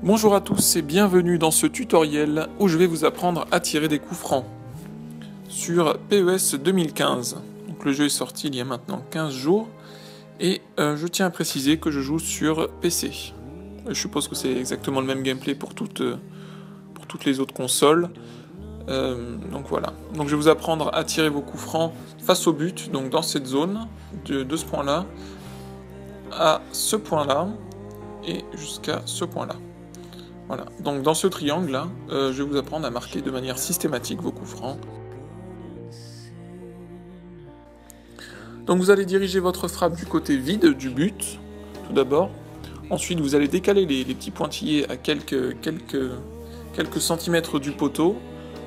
Bonjour à tous et bienvenue dans ce tutoriel où je vais vous apprendre à tirer des coups francs sur PES 2015. Donc le jeu est sorti il y a maintenant 15 jours et je tiens à préciser que je joue sur PC. Je suppose que c'est exactement le même gameplay pour toutes les autres consoles. Donc voilà. Donc je vais vous apprendre à tirer vos coups francs face au but, donc dans cette zone, de ce point-là à ce point-là et jusqu'à ce point-là. Voilà, donc dans ce triangle-là, je vais vous apprendre à marquer de manière systématique vos coups francs. Donc vous allez diriger votre frappe du côté vide du but, tout d'abord. Ensuite, vous allez décaler les petits pointillés à quelques centimètres du poteau.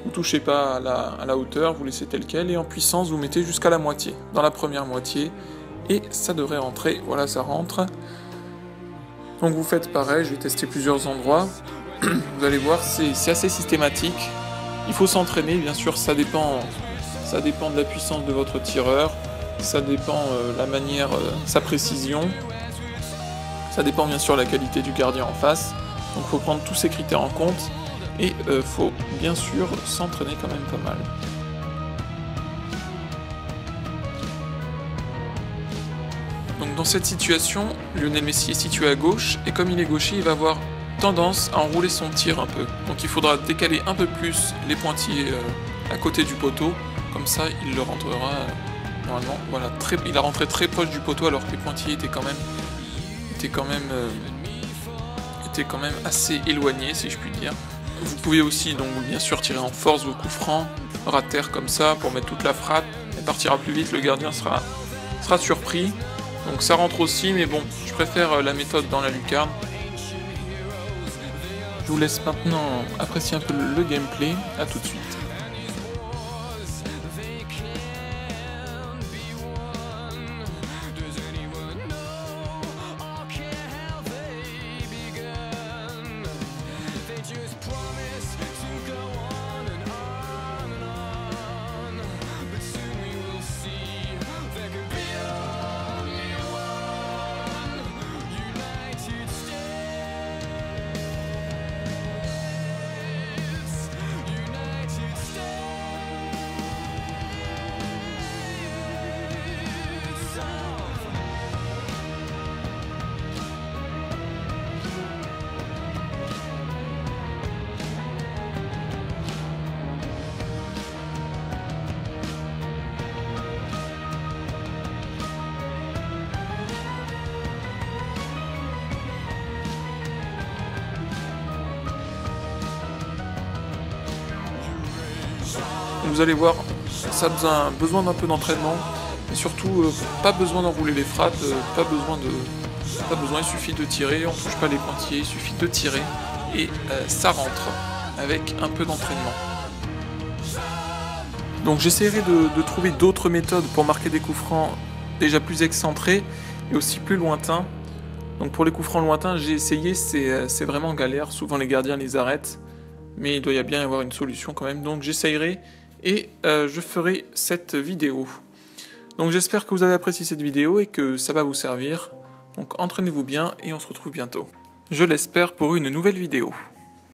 Vous ne touchez pas à la hauteur, vous laissez tel quel. Et en puissance, vous mettez jusqu'à la moitié, dans la première moitié. Et ça devrait rentrer, voilà, ça rentre. Donc vous faites pareil, je vais tester plusieurs endroits. Vous allez voir, c'est assez systématique. Il faut s'entraîner, bien sûr, ça dépend de la puissance de votre tireur, ça dépend la manière, sa précision, ça dépend bien sûr de la qualité du gardien en face. Donc il faut prendre tous ces critères en compte et faut bien sûr s'entraîner quand même pas mal. Donc dans cette situation, Lionel Messi est situé à gauche, et comme il est gaucher, il va avoir tendance à enrouler son tir un peu. Donc il faudra décaler un peu plus les pointillés à côté du poteau, comme ça il le rentrera normalement. Voilà, il a rentré très proche du poteau alors que les pointillés étaient quand même assez éloignés, si je puis dire. Vous pouvez aussi donc bien sûr tirer en force vos coups francs, ras de terre comme ça pour mettre toute la frappe, elle partira plus vite, le gardien sera surpris. Donc ça rentre aussi, mais bon, je préfère la méthode dans la lucarne. Je vous laisse maintenant apprécier un peu le gameplay, à tout de suite. Vous allez voir, ça a besoin d'un peu d'entraînement, mais surtout pas besoin d'enrouler les frappes, pas besoin, il suffit de tirer, on touche pas les pointillés, il suffit de tirer et ça rentre avec un peu d'entraînement. Donc j'essaierai de trouver d'autres méthodes pour marquer des coups francs déjà plus excentrés et aussi plus lointains. Donc pour les coups francs lointains, j'ai essayé, c'est vraiment galère, souvent les gardiens les arrêtent, mais il doit bien y avoir une solution quand même, donc j'essayerai. Et je ferai cette vidéo. Donc j'espère que vous avez apprécié cette vidéo et que ça va vous servir. Donc entraînez-vous bien et on se retrouve bientôt. Je l'espère pour une nouvelle vidéo.